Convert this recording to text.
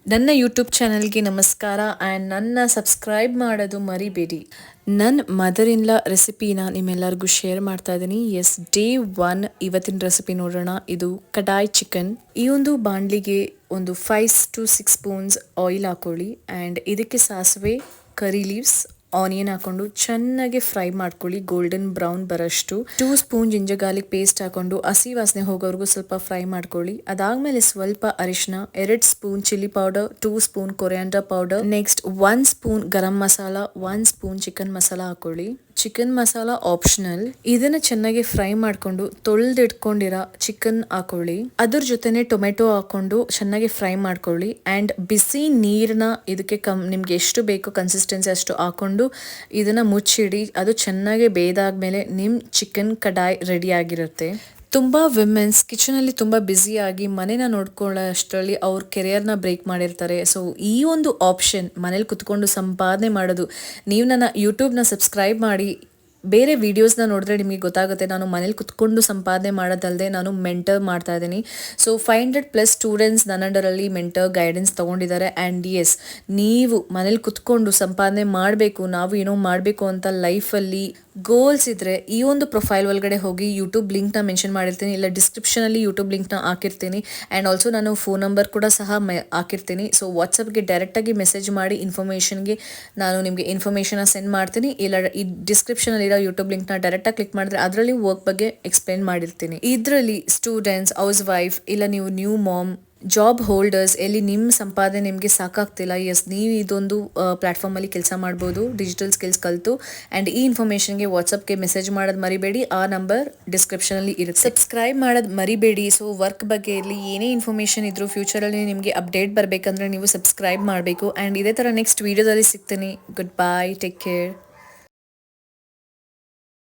ನನ್ನ ಯೂಟ್ಯೂಬ್ ಚಾನಲ್ಗೆ ನಮಸ್ಕಾರ ಆ್ಯಂಡ್ ನನ್ನ ಸಬ್ಸ್ಕ್ರೈಬ್ ಮಾಡೋದು ಮರಿಬೇಡಿ. ನನ್ನ ಮದರ್ ಇನ್ ಲಾ ರೆಸಿಪಿನ ನಿಮ್ಮೆಲ್ಲರಿಗೂ ಶೇರ್ ಮಾಡ್ತಾ ಇದ್ದೀನಿ. ಎಸ್, ಡೇ 1 ಇವತ್ತಿನ ರೆಸಿಪಿ ನೋಡೋಣ. ಇದು ಕಡಾಯಿ ಚಿಕನ್. ಈ ಒಂದು ಬಾಣಲಿಗೆ ಒಂದು 5 to 6 ಸ್ಪೂನ್ಸ್ ಆಯಿಲ್ ಹಾಕೊಳ್ಳಿ ಆ್ಯಂಡ್ ಇದಕ್ಕೆ ಸಾಸಿವೆ, ಕರಿ ಲೀವ್ಸ್, ಆನಿಯನ್ ಹಾಕೊಂಡು ಚೆನ್ನಾಗಿ ಫ್ರೈ ಮಾಡ್ಕೊಳ್ಳಿ, ಗೋಲ್ಡನ್ ಬ್ರೌನ್ ಬರೋಷ್ಟು. 2 ಸ್ಪೂನ್ ಜಿಂಜರ್ ಗಾರ್ಲಿಕ್ ಪೇಸ್ಟ್ ಹಾಕೊಂಡು ಹಸಿ ವಾಸನೆ ಹೋಗೋವರೆಗೂ ಸ್ವಲ್ಪ ಫ್ರೈ ಮಾಡ್ಕೊಳ್ಳಿ. ಅದಾದ್ಮೇಲೆ ಸ್ವಲ್ಪ ಅರಿಶಿನ, 2 spoon chilli powder, 2 spoon coriander powder, next 1 spoon garam masala, 1 spoon chicken masala ಹಾಕೊಳ್ಳಿ. Chicken masala optional. ಇದನ್ನ ಚೆನ್ನಾಗಿ ಫ್ರೈ ಮಾಡ್ಕೊಂಡು ತೊಳೆದಿಟ್ಕೊಂಡಿರೋ ಚಿಕನ್ ಹಾಕೊಳ್ಳಿ. ಅದ್ರ ಜೊತೆನೆ ಟೊಮೆಟೊ ಹಾಕೊಂಡು ಚೆನ್ನಾಗಿ ಫ್ರೈ ಮಾಡ್ಕೊಳ್ಳಿ ಆ್ಯಂಡ್ ಬಿಸಿ ನೀರನ್ನ ಇದಕ್ಕೆ ನಿಮ್ಗೆ ಎಷ್ಟು ಬೇಕೋ ಕನ್ಸಿಸ್ಟೆನ್ಸಿ ಅಷ್ಟು ಹಾಕೊಂಡು ಇದನ್ನ ಮುಚ್ಚಿಡಿ. ಅದು ಚೆನ್ನಾಗಿ ಬೇಯ್ದಾದ್ಮೇಲೆ ನಿಮ್ಮ ಚಿಕನ್ ಕಡಾಯಿ ರೆಡಿ ಆಗಿರುತ್ತೆ. ತುಂಬ ವಿಮೆನ್ಸ್ ಕಿಚನಲ್ಲಿ ತುಂಬ ಬ್ಯುಸಿಯಾಗಿ ಮನೇನ ನೋಡ್ಕೊಳ್ಳೋ ಅಷ್ಟರಲ್ಲಿ ಅವ್ರ ಕೆರಿಯರ್ನ ಬ್ರೇಕ್ ಮಾಡಿರ್ತಾರೆ. ಸೊ ಈ ಒಂದು ಆಪ್ಷನ್ ಮನೇಲಿ ಕುತ್ಕೊಂಡು ಸಂಪಾದನೆ ಮಾಡೋದು, ನೀವು ನನ್ನ ಯೂಟ್ಯೂಬ್ನ ಸಬ್ಸ್ಕ್ರೈಬ್ ಮಾಡಿ ಬೇರೆ ವೀಡಿಯೋಸ್ನ ನೋಡಿದ್ರೆ ನಿಮಗೆ ಗೊತ್ತಾಗುತ್ತೆ. ನಾನು ಮನೇಲಿ ಕುತ್ಕೊಂಡು ಸಂಪಾದನೆ ಮಾಡೋದಲ್ಲದೆ ನಾನು ಮೆಂಟರ್ ಮಾಡ್ತಾ ಇದ್ದೀನಿ. ಸೊ 500+ ಸ್ಟೂಡೆಂಟ್ಸ್ ನನ್ನ ಅಂಡರಲ್ಲಿ ಮೆಂಟರ್ ಗೈಡೆನ್ಸ್ ತೊಗೊಂಡಿದ್ದಾರೆ. ಆ್ಯಂಡ್ ಎಸ್, ನೀವು ಮನೇಲಿ ಕುತ್ಕೊಂಡು ಸಂಪಾದನೆ ಮಾಡಬೇಕು, ನಾವು ಏನೋ ಮಾಡಬೇಕು ಅಂತ ಲೈಫಲ್ಲಿ ಗೋಲ್ಸ್ ಇದ್ದರೆ ಈ ಒಂದು ಪ್ರೊಫೈಲ್ ಒಳಗಡೆ ಹೋಗಿ ಯೂಟ್ಯೂಬ್ ಲಿಂಕ್ನ ಮೆನ್ಷನ್ ಮಾಡಿರ್ತೀನಿ, ಇಲ್ಲ ಡಿಸ್ಕ್ರಿಪ್ಷನಲ್ಲಿ ಯೂಟ್ಯೂಬ್ ಲಿಂಕ್ನ ಹಾಕಿರ್ತೀನಿ. ಆ್ಯಂಡ್ ಆಲ್ಸೋ ನಾನು ಫೋನ್ ನಂಬರ್ ಕೂಡ ಸಹ ಹಾಕಿರ್ತೀನಿ. ಸೊ ವಾಟ್ಸಪ್ಗೆ ಡೈರೆಕ್ಟಾಗಿ ಮೆಸೇಜ್ ಮಾಡಿ ಇನ್ಫಾರ್ಮೇಷನ್ಗೆ ನಾನು ನಿಮಗೆ ಇನ್ಫಾರ್ಮೇಷನ್ನ ಸೆಂಡ್ ಮಾಡ್ತೀನಿ. ಇಲ್ಲ ಈ ಡಿಸ್ಕ್ರಿಪ್ಷನಲ್ಲಿ ಯೂಟ್ಯೂಬ್ ಲಿಂಕ್ನ ಡೈರೆಕ್ಟಾಗಿ ಕ್ಲಿಕ್ ಮಾಡಿದ್ರೆ ಅದರಲ್ಲಿ ವರ್ಕ್ ಬಗ್ಗೆ ಎಕ್ಸ್ಪ್ಲೇನ್ ಮಾಡಿರ್ತೀನಿ. ಇದರಲ್ಲಿ ಸ್ಟೂಡೆಂಟ್ಸ್, ಹೌಸ್ ವೈಫ್, ಇಲ್ಲ ನೀವು ನ್ಯೂ ಮಾಮ್, ಜಾಬ್ ಹೋಲ್ಡರ್ಸ್, ಎಲ್ಲಿ ನಿಮ್ಮ ಸಂಪಾದನೆ ನಿಮಗೆ ಸಾಕಾಗ್ತಿಲ್ಲ, ಎಸ್, ನೀವು ಇದೊಂದು ಪ್ಲ್ಯಾಟ್ಫಾರ್ಮಲ್ಲಿ ಕೆಲಸ ಮಾಡ್ಬೋದು ಡಿಜಿಟಲ್ ಸ್ಕಿಲ್ಸ್ ಕಲಿತು. ಆ್ಯಂಡ್ ಈ ಇನ್ಫಾರ್ಮೇಷನ್ಗೆ ವಾಟ್ಸಪ್ಗೆ ಮೆಸೇಜ್ ಮಾಡೋದು ಮರಿಬೇಡಿ, ಆ ನಂಬರ್ ಡಿಸ್ಕ್ರಿಪ್ಷನಲ್ಲಿ ಇರುತ್ತೆ. ಸಬ್ಸ್ಕ್ರೈಬ್ ಮಾಡೋದು ಮರಿಬೇಡಿ. ಸೊ ವರ್ಕ್ ಬಗ್ಗೆ ಇರಲಿ, ಏನೇ ಇನ್ಫಾರ್ಮೇಷನ್ ಇದ್ರೂ ಫ್ಯೂಚರಲ್ಲಿ ನಿಮಗೆ ಅಪ್ಡೇಟ್ ಬರಬೇಕಂದ್ರೆ ನೀವು ಸಬ್ಸ್ಕ್ರೈಬ್ ಮಾಡಬೇಕು. ಆ್ಯಂಡ್ ಇದೇ ಥರ ನೆಕ್ಸ್ಟ್ ವೀಡಿಯೋದಲ್ಲಿ ಸಿಗ್ತೀನಿ. Good bye, take care.